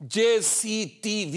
JCTV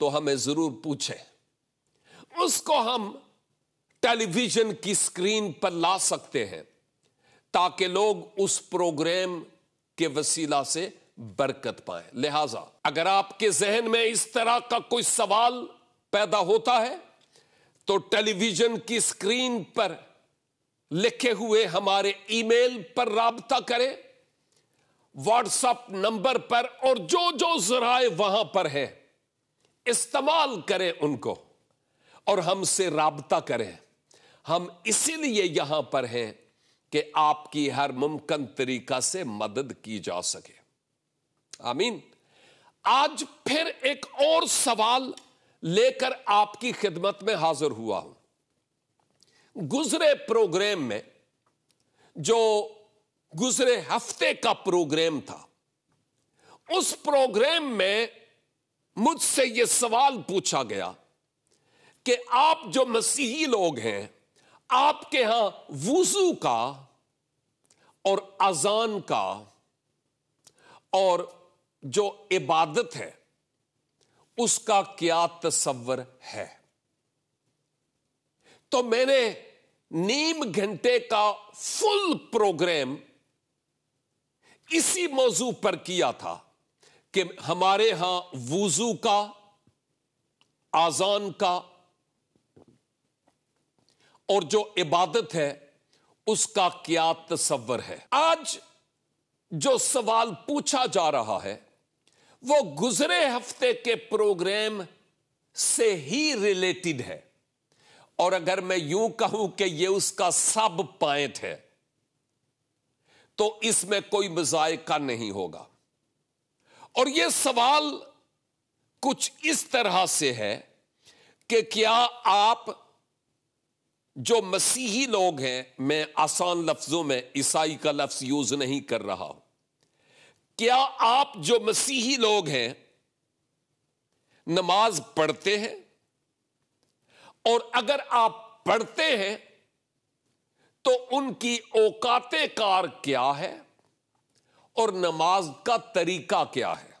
تو ہمیں ضرور پوچھیں. اس کو ہم ٹیلی ویژن کی سکرین پر لا سکتے ہیں تاکہ لوگ اس پروگرام کے وسیلہ سے برکت پائیں. لہذا اگر آپ کے ذہن میں اس طرح کا کوئی سوال پیدا ہوتا ہے تو ٹیلی ویژن کی سکرین پر لکھے ہوئے ہمارے ای میل پر رابطہ کریں، واٹس ایپ نمبر پر، اور جو ذرائع وہاں پر ہے استعمال کریں ان کو اور ہم سے رابطہ کریں. ہم اسی لیے یہاں پر ہیں کہ آپ کی ہر ممکن طریقہ سے مدد کی جا سکے. آمین. آج پھر ایک اور سوال لے کر آپ کی خدمت میں حاضر ہوا ہوں. گزرے پروگرام میں، جو گزرے ہفتے کا پروگرام تھا، اس پروگرام میں مجھ سے یہ سوال پوچھا گیا کہ آپ جو مسیحی لوگ ہیں، آپ کے ہاں وضو کا اور اذان کا اور جو عبادت ہے اس کا کیا تصور ہے؟ تو میں نے نیم گھنٹے کا فل پروگرام اسی موضوع پر کیا تھا کہ ہمارے ہاں وضو کا، اذان کا اور جو عبادت ہے اس کا کیا تصور ہے. آج جو سوال پوچھا جا رہا ہے وہ گزرے ہفتے کے پروگرام سے ہی ریلیٹڈ ہے، اور اگر میں یوں کہوں کہ یہ اس کا سب پوائنٹ ہے تو اس میں کوئی مذائقہ نہیں ہوگا. اور یہ سوال کچھ اس طرح سے ہے کہ کیا آپ جو مسیحی لوگ ہیں، میں آسان لفظوں میں عیسائی کا لفظ یوز نہیں کر رہا ہوں، کیا آپ جو مسیحی لوگ ہیں نماز پڑھتے ہیں؟ اور اگر آپ پڑھتے ہیں تو ان کی اوقات کار کیا ہے اور نماز کا طریقہ کیا ہے؟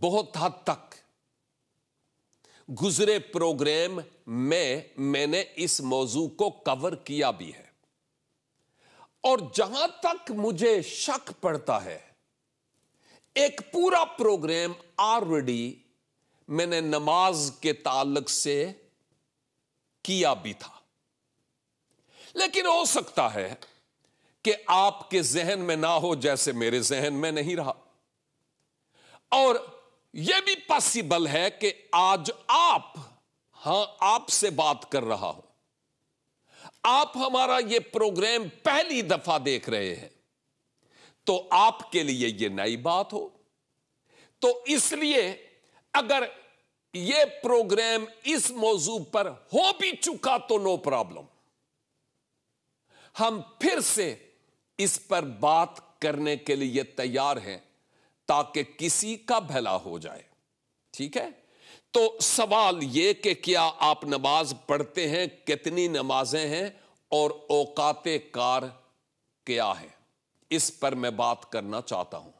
بہت حد تک گزرے پروگرام میں نے اس موضوع کو کور کیا بھی ہے، اور جہاں تک مجھے شک پڑتا ہے ایک پورا پروگرام آلریڈی میں نے نماز کے تعلق سے کیا بھی تھا. لیکن ہو سکتا ہے کہ آپ کے ذہن میں نہ ہو جیسے میرے ذہن میں نہیں رہا، اور یہ بھی پاسبل ہے کہ آج آپ سے بات کر رہا ہوں، آپ ہمارا یہ پروگرام پہلی دفعہ دیکھ رہے ہیں تو آپ کے لیے یہ نئی بات ہو. تو اس لیے اگر یہ پروگرام اس موضوع پر ہو بھی چکا تو نو پرابلم، ہم پھر سے اس پر بات کرنے کے لیے تیار ہیں تاکہ کسی کا بھلا ہو جائے. ٹھیک ہے؟ تو سوال یہ کہ کیا آپ نماز پڑھتے ہیں، کتنی نمازیں ہیں اور اوقات کار کیا ہے، اس پر میں بات کرنا چاہتا ہوں.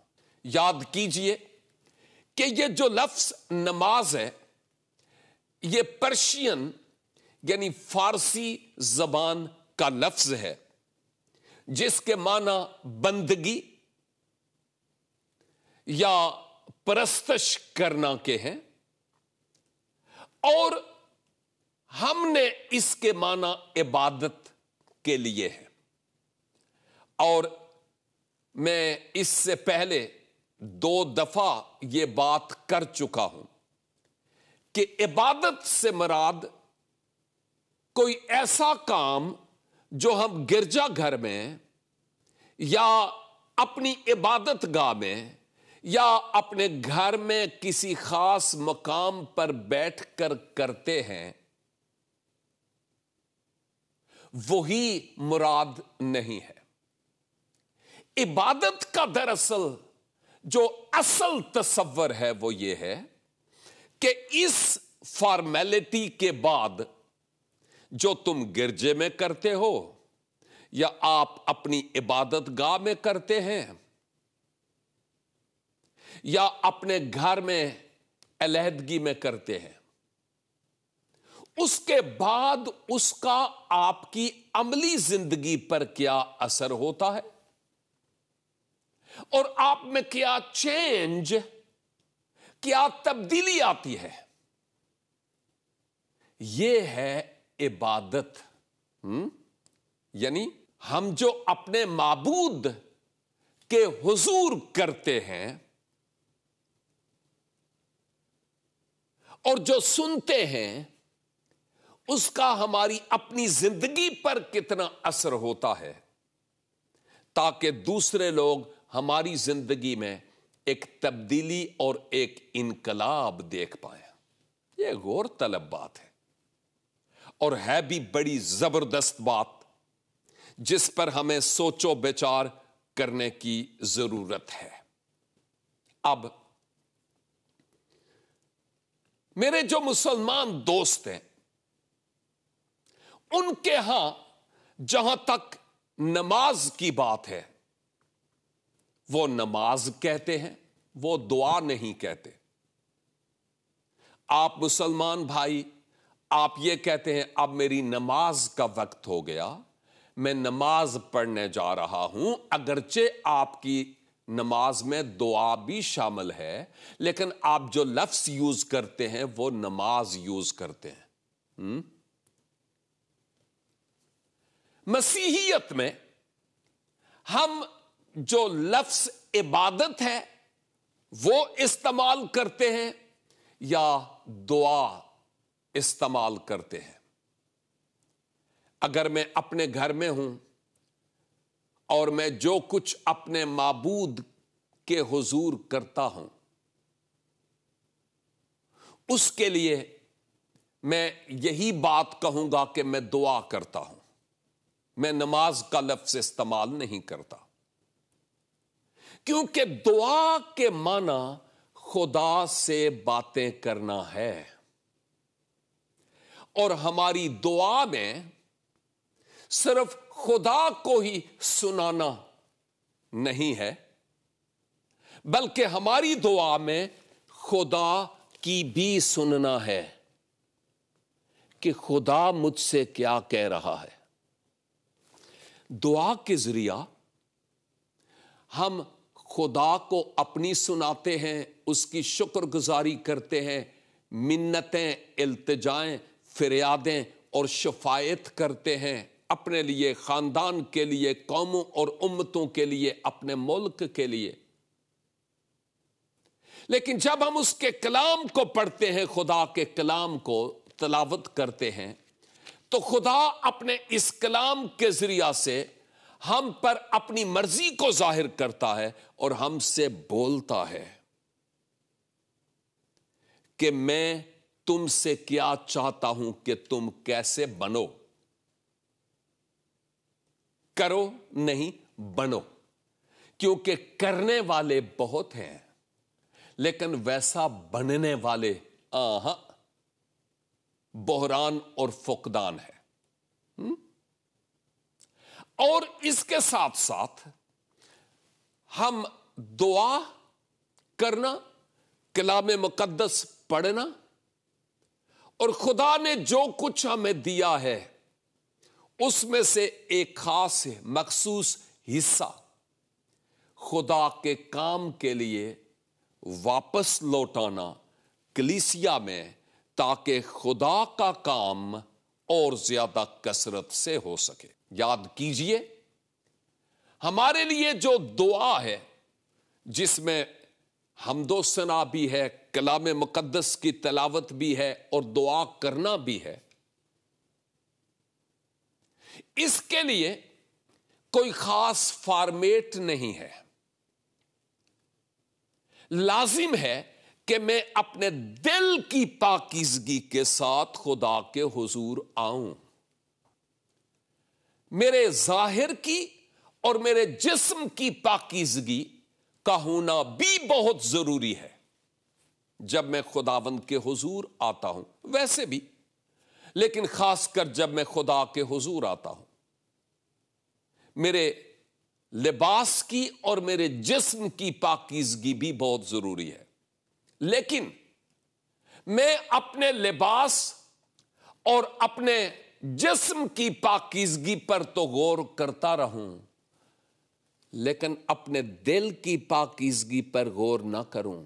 یاد کیجئے کہ یہ جو لفظ نماز ہے یہ پرشین یعنی فارسی زبان کا لفظ ہے جس کے معنی بندگی یا پرستش کرنا کے ہیں، اور ہم نے اس کے معنی عبادت کے لیے ہے. اور میں اس سے پہلے 2 دفعہ یہ بات کر چکا ہوں کہ عبادت سے مراد کوئی ایسا کام جو ہم گرجا گھر میں یا اپنی عبادت گاہ میں یا اپنے گھر میں کسی خاص مقام پر بیٹھ کر کرتے ہیں وہی مراد نہیں ہے. عبادت کا دراصل جو اصل تصور ہے وہ یہ ہے کہ اس فارمیلٹی کے بعد جو تم گرجے میں کرتے ہو یا آپ اپنی عبادت گاہ میں کرتے ہیں یا اپنے گھر میں علیحدگی میں کرتے ہیں، اس کے بعد اس کا آپ کی عملی زندگی پر کیا اثر ہوتا ہے اور آپ میں کیا چینج، کیا تبدیلی آتی ہے، یہ ہے عبادت۔ یعنی ہم جو اپنے معبود کے حضور کرتے ہیں اور جو سنتے ہیں، اس کا ہماری اپنی زندگی پر کتنا اثر ہوتا ہے، تاکہ دوسرے لوگ ہماری زندگی میں ایک تبدیلی اور ایک انقلاب دیکھ پائیں۔ یہ غور طلب بات ہے اور ہے بھی بڑی زبردست بات، جس پر ہمیں سوچ و بچار کرنے کی ضرورت ہے۔ اب میرے جو مسلمان دوست ہیں، ان کے ہاں جہاں تک نماز کی بات ہے، وہ نماز کہتے ہیں، وہ دعا نہیں کہتے۔ آپ مسلمان بھائی، آپ یہ کہتے ہیں اب میری نماز کا وقت ہو گیا، میں نماز پڑھنے جا رہا ہوں، اگرچہ آپ کی نماز میں دعا بھی شامل ہے، لیکن آپ جو لفظ یوز کرتے ہیں وہ نماز یوز کرتے ہیں۔ مسیحیت میں ہم جو لفظ عبادت ہے وہ استعمال کرتے ہیں یا دعا استعمال کرتے ہیں؟ اگر میں اپنے گھر میں ہوں اور میں جو کچھ اپنے معبود کے حضور کرتا ہوں، اس کے لیے میں یہی بات کہوں گا کہ میں دعا کرتا ہوں، میں نماز کا لفظ استعمال نہیں کرتا، کیونکہ دعا کے معنی خدا سے باتیں کرنا ہے، اور ہماری دعا میں صرف خدا کو ہی سنانا نہیں ہے، بلکہ ہماری دعا میں خدا کی بھی سننا ہے کہ خدا مجھ سے کیا کہہ رہا ہے۔ دعا کے ذریعہ ہم خدا کو اپنی سناتے ہیں، اس کی شکر گزاری کرتے ہیں، منتیں، التجائیں، فریادیں اور شفاعت کرتے ہیں، اپنے لیے، خاندان کے لیے، قوموں اور امتوں کے لیے، اپنے ملک کے لیے۔ لیکن جب ہم اس کے کلام کو پڑھتے ہیں، خدا کے کلام کو تلاوت کرتے ہیں، تو خدا اپنے اس کلام کے ذریعہ سے ہم پر اپنی مرضی کو ظاہر کرتا ہے اور ہم سے بولتا ہے کہ میں تم سے کیا چاہتا ہوں کہ تم کیسے بنو، کرو نہیں بنو، کیونکہ کرنے والے بہت ہیں لیکن ویسا بننے والے بحران اور فقدان ہے۔ اور اس کے ساتھ ساتھ ہم دعا کرنا، کلام مقدس پڑھنا، اور خدا نے جو کچھ ہمیں دیا ہے اس میں سے ایک خاص مخصوص حصہ خدا کے کام کے لیے واپس لوٹانا کلیسیا میں، تاکہ خدا کا کام اور زیادہ کثرت سے ہو سکے۔ یاد کیجئے، ہمارے لیے جو دعا ہے، جس میں حمد و ثنا بھی ہے، کلام مقدس کی تلاوت بھی ہے اور دعا کرنا بھی ہے، اس کے لیے کوئی خاص فارمیٹ نہیں ہے۔ لازم ہے کہ میں اپنے دل کی پاکیزگی کے ساتھ خدا کے حضور آؤں۔ میرے ظاہر کی اور میرے جسم کی پاکیزگی کا ہونا بھی بہت ضروری ہے جب میں خداوند کے حضور آتا ہوں، ویسے بھی، لیکن خاص کر جب میں خدا کے حضور آتا ہوں، میرے لباس کی اور میرے جسم کی پاکیزگی بھی بہت ضروری ہے۔ لیکن میں اپنے لباس اور اپنے جسم کی پاکیزگی پر تو غور کرتا رہوں، لیکن اپنے دل کی پاکیزگی پر غور نہ کروں،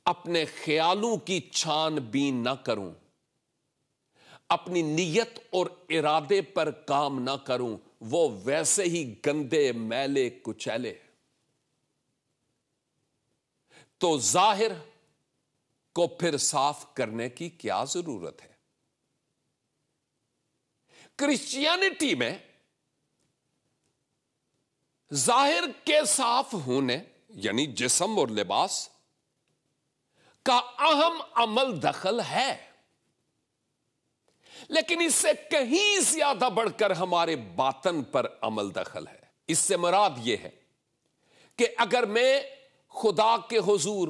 اپنے خیالوں کی چھان بین نہ کروں، اپنی نیت اور ارادے پر کام نہ کروں، وہ ویسے ہی گندے میلے کچیلے۔ تو ظاہر کو پھر صاف کرنے کی کیا ضرورت ہے؟ کرسچینٹی میں ظاہر کے صاف ہونے یعنی جسم اور لباس کا اہم عمل دخل ہے، لیکن اس سے کہیں زیادہ بڑھ کر ہمارے باطن پر عمل دخل ہے۔ اس سے مراد یہ ہے کہ اگر میں خدا کے حضور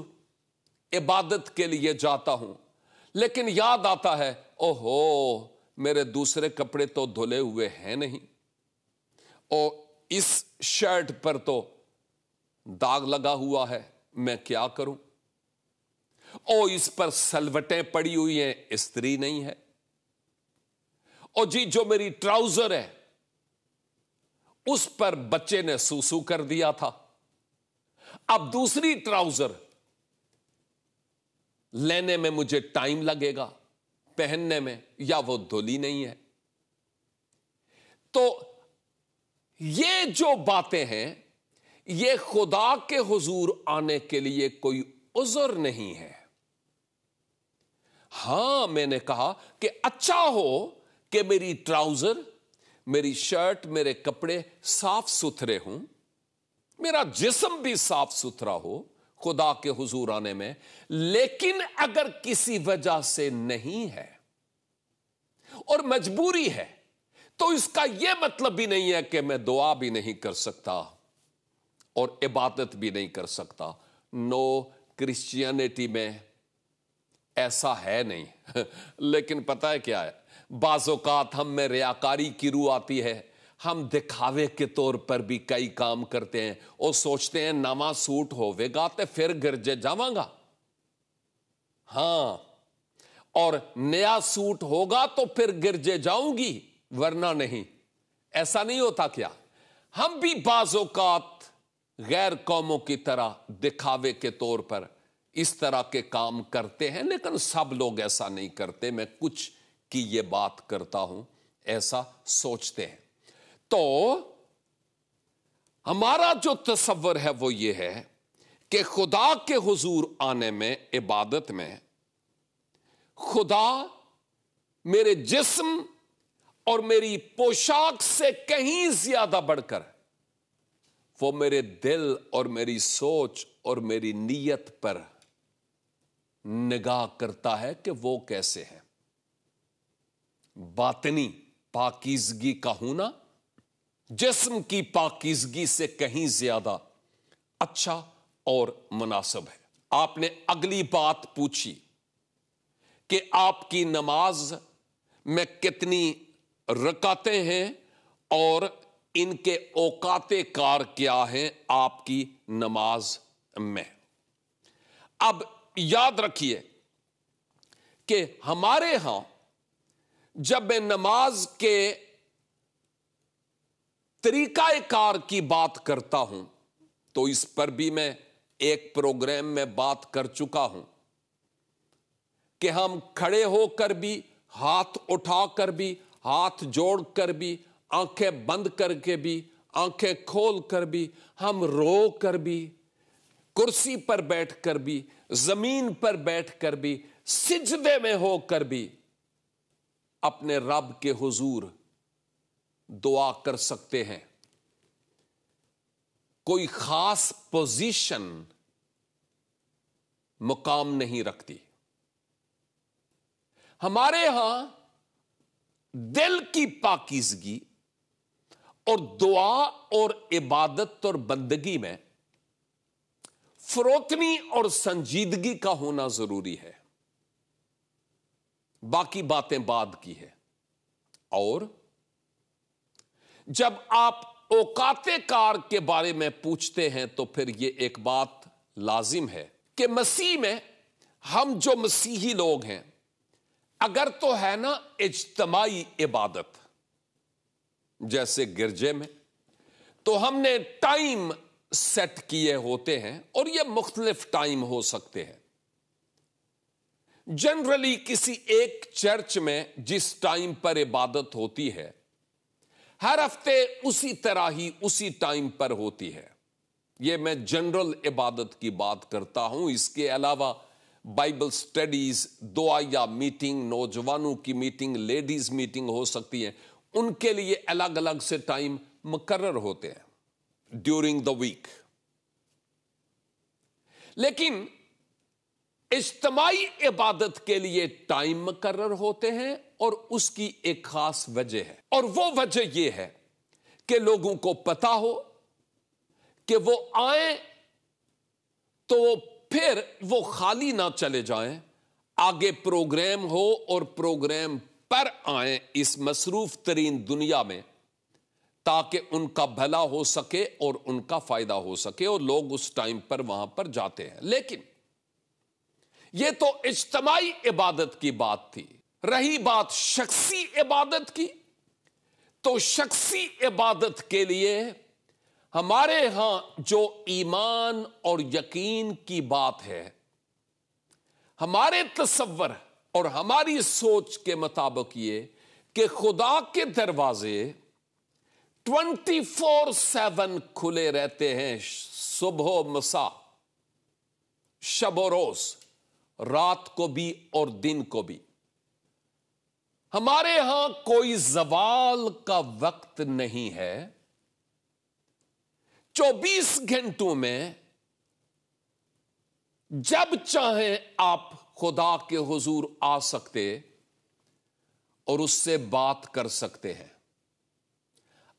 عبادت کے لیے جاتا ہوں، لیکن یاد آتا ہے اوہو میرے دوسرے کپڑے تو دھلے ہوئے ہیں نہیں، اور اس شرٹ پر تو داغ لگا ہوا ہے، میں کیا کروں؟ اور اس پر سلوٹیں پڑی ہوئی ہیں، استری نہیں ہے، اور جی جو میری ٹراؤزر ہے اس پر بچے نے سوسو کر دیا تھا، اب دوسری ٹراؤزر لینے میں مجھے ٹائم لگے گا پہننے میں، یا وہ دھلی نہیں ہے۔ تو یہ جو باتیں ہیں یہ خدا کے حضور آنے کے لیے کوئی عذر نہیں ہے۔ ہاں میں نے کہا کہ اچھا ہو کہ میری ٹراؤزر، میری شرٹ، میرے کپڑے صاف ستھرے ہوں، میرا جسم بھی صاف ستھرا ہو خدا کے حضور آنے میں، لیکن اگر کسی وجہ سے نہیں ہے اور مجبوری ہے تو اس کا یہ مطلب بھی نہیں ہے کہ میں دعا بھی نہیں کر سکتا اور عبادت بھی نہیں کر سکتا۔ نو، کرسچینٹی میں ایسا ہے نہیں۔ لیکن پتہ ہے کیا ہے، بعض اوقات ہم میں ریاکاری کی روح آتی ہے، ہم دکھاوے کے طور پر بھی کئی کام کرتے ہیں اور سوچتے ہیں نواں سوٹ ہوئے گا تو پھر گرجے جاواں گا، ہاں، اور نیا سوٹ ہوگا تو پھر گرجے جاؤں گی ورنہ نہیں۔ ایسا نہیں ہوتا کیا؟ ہم بھی بعض اوقات غیر قوموں کی طرح دکھاوے کے طور پر اس طرح کے کام کرتے ہیں، لیکن سب لوگ ایسا نہیں کرتے، میں کچھ کی یہ بات کرتا ہوں، ایسا سوچتے ہیں۔ تو ہمارا جو تصور ہے وہ یہ ہے کہ خدا کے حضور آنے میں، عبادت میں، خدا میرے جسم اور میری پوشاک سے کہیں زیادہ بڑھ کر وہ میرے دل اور میری سوچ اور میری نیت پر نگاہ کرتا ہے کہ وہ کیسے ہے۔ باطنی پاکیزگی کا ہونا جسم کی پاکیزگی سے کہیں زیادہ اچھا اور مناسب ہے۔ آپ نے اگلی بات پوچھی کہ آپ کی نماز میں کتنی رکعتیں ہیں اور ان کے اوقات کار کیا ہیں آپ کی نماز میں۔ اب یاد رکھیے کہ ہمارے ہاں جب میں نماز کے طریقہ کار کی بات کرتا ہوں تو اس پر بھی میں ایک پروگرام میں بات کر چکا ہوں کہ ہم کھڑے ہو کر بھی، ہاتھ اٹھا کر بھی، ہاتھ جوڑ کر بھی، آنکھیں بند کر کے بھی، آنکھیں کھول کر بھی، ہم رو کر بھی، کرسی پر بیٹھ کر بھی، زمین پر بیٹھ کر بھی، سجدے میں ہو کر بھی اپنے رب کے حضور دعا کر سکتے ہیں۔ کوئی خاص پوزیشن مقام نہیں رکھتی۔ ہمارے ہاں دل کی پاکیزگی اور دعا اور عبادت اور بندگی میں فروتنی اور سنجیدگی کا ہونا ضروری ہے، باقی باتیں بعد کی ہے۔ اور جب آپ اوقات کار کے بارے میں پوچھتے ہیں تو پھر یہ ایک بات لازم ہے کہ مسیح میں ہم جو مسیحی لوگ ہیں، اگر تو ہے نا اجتماعی عبادت جیسے گرجے میں، تو ہم نے ٹائم سیٹ کیے ہوتے ہیں، اور یہ مختلف ٹائم ہو سکتے ہیں۔ جنرلی کسی ایک چرچ میں جس ٹائم پر عبادت ہوتی ہے، ہر ہفتے اسی طرح ہی اسی ٹائم پر ہوتی ہے۔ یہ میں جنرل عبادت کی بات کرتا ہوں۔ اس کے علاوہ بائبل سٹڈیز، دعائیا میٹنگ، نوجوانوں کی میٹنگ، لیڈیز میٹنگ ہو سکتی ہے، ان کے لیے الگ الگ سے ٹائم مقرر ہوتے ہیں ڈیورنگ دا ویک۔ لیکن اجتماعی عبادت کے لیے ٹائم مقرر ہوتے ہیں، اور اس کی ایک خاص وجہ ہے، اور وہ وجہ یہ ہے کہ لوگوں کو پتا ہو کہ وہ آئیں تو پھر وہ خالی نہ چلے جائیں، آگے پروگرام ہو اور پروگرام پر آئیں اس مصروف ترین دنیا میں، تاکہ ان کا بھلا ہو سکے اور ان کا فائدہ ہو سکے، اور لوگ اس ٹائم پر وہاں پر جاتے ہیں۔ لیکن یہ تو اجتماعی عبادت کی بات تھی۔ رہی بات شخصی عبادت کی، تو شخصی عبادت کے لیے ہمارے ہاں جو ایمان اور یقین کی بات ہے، ہمارے تصور اور ہماری سوچ کے مطابق یہ کہ خدا کے دروازے 24/7 کھلے رہتے ہیں، صبح و مساء، شب و روز، رات کو بھی اور دن کو بھی۔ ہمارے ہاں کوئی زوال کا وقت نہیں ہے۔ 24 گھنٹوں میں جب چاہیں آپ خدا کے حضور آ سکتے اور اس سے بات کر سکتے ہیں۔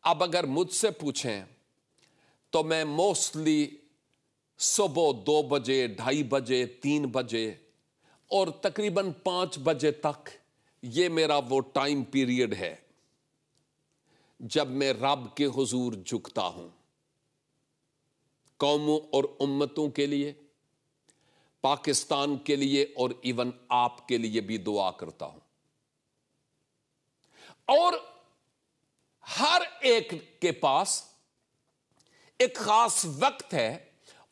اب اگر مجھ سے پوچھیں تو میں موسٹلی صبح 2 بجے، 2:30 بجے، 3 بجے اور تقریباً 5 بجے تک، یہ میرا وہ ٹائم پیریڈ ہے جب میں رب کے حضور جھکتا ہوں، قوموں اور امتوں کے لیے، پاکستان کے لیے، اور ایون آپ کے لیے بھی دعا کرتا ہوں۔ اور ہر ایک کے پاس ایک خاص وقت ہے،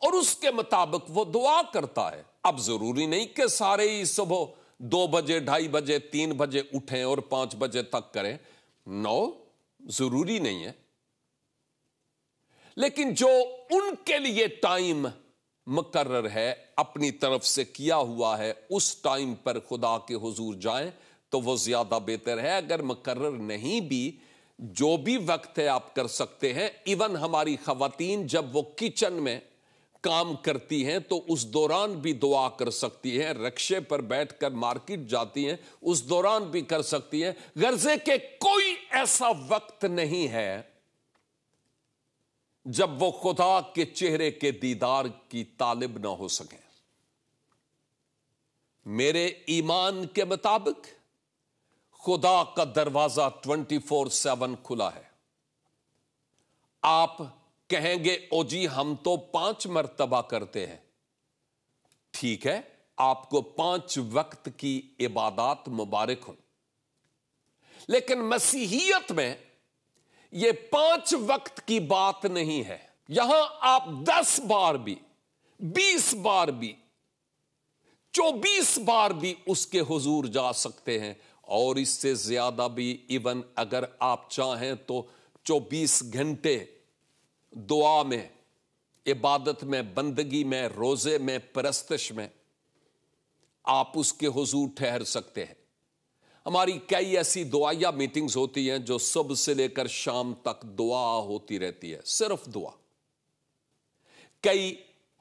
اور اس کے مطابق وہ دعا کرتا ہے۔ اب ضروری نہیں کہ سارے ہی صبح 2 بجے، 2:30 بجے، 3 بجے اٹھیں اور 5 بجے تک کریں، نو، ضروری نہیں ہے۔ لیکن جو ان کے لیے ٹائم مقرر ہے، اپنی طرف سے کیا ہوا ہے، اس ٹائم پر خدا کے حضور جائیں تو وہ زیادہ بہتر ہے۔ اگر مقرر نہیں بھی، جو بھی وقت ہے آپ کر سکتے ہیں۔ ایون ہماری خواتین جب وہ کچن میں کام کرتی ہیں تو اس دوران بھی دعا کر سکتی ہیں، رکشے پر بیٹھ کر مارکیٹ جاتی ہیں، اس دوران بھی کر سکتی ہیں۔ غرضے کہ کوئی ایسا وقت نہیں ہے جب وہ خدا کے چہرے کے دیدار کی طالب نہ ہو سکیں۔ میرے ایمان کے مطابق خدا کا دروازہ 24/7 کھلا ہے۔ آپ کہیں گے او جی ہم تو 5 مرتبہ کرتے ہیں، ٹھیک ہے، آپ کو 5 وقت کی عبادات مبارک ہوں، لیکن مسیحیت میں یہ 5 وقت کی بات نہیں ہے۔ یہاں آپ 10 بار بھی، 20 بار بھی، 24 بار بھی اس کے حضور جا سکتے ہیں، اور اس سے زیادہ بھی۔ ایون اگر آپ چاہیں تو 24 گھنٹے دعا میں، عبادت میں، بندگی میں، روزے میں، پرستش میں آپ اس کے حضور ٹھہر سکتے ہیں۔ ہماری کئی ایسی دعائیا میٹنگز ہوتی ہیں جو صبح سے لے کر شام تک دعا ہوتی رہتی ہے، صرف دعا۔ کئی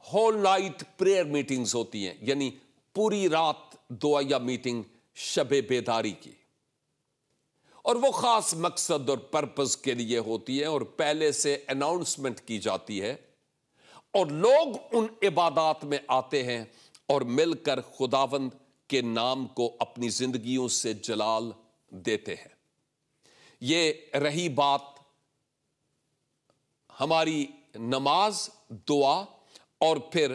ہول نائٹ پریئر میٹنگز ہوتی ہیں، یعنی پوری رات دعائیا میٹنگ شب بیداری کی، اور وہ خاص مقصد اور پرپز کے لیے ہوتی ہے، اور پہلے سے اناؤنسمنٹ کی جاتی ہے، اور لوگ ان عبادات میں آتے ہیں اور مل کر خداوند کے نام کو اپنی زندگیوں سے جلال دیتے ہیں۔ یہ رہی بات ہماری نماز، دعا، اور پھر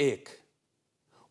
1,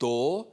2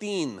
3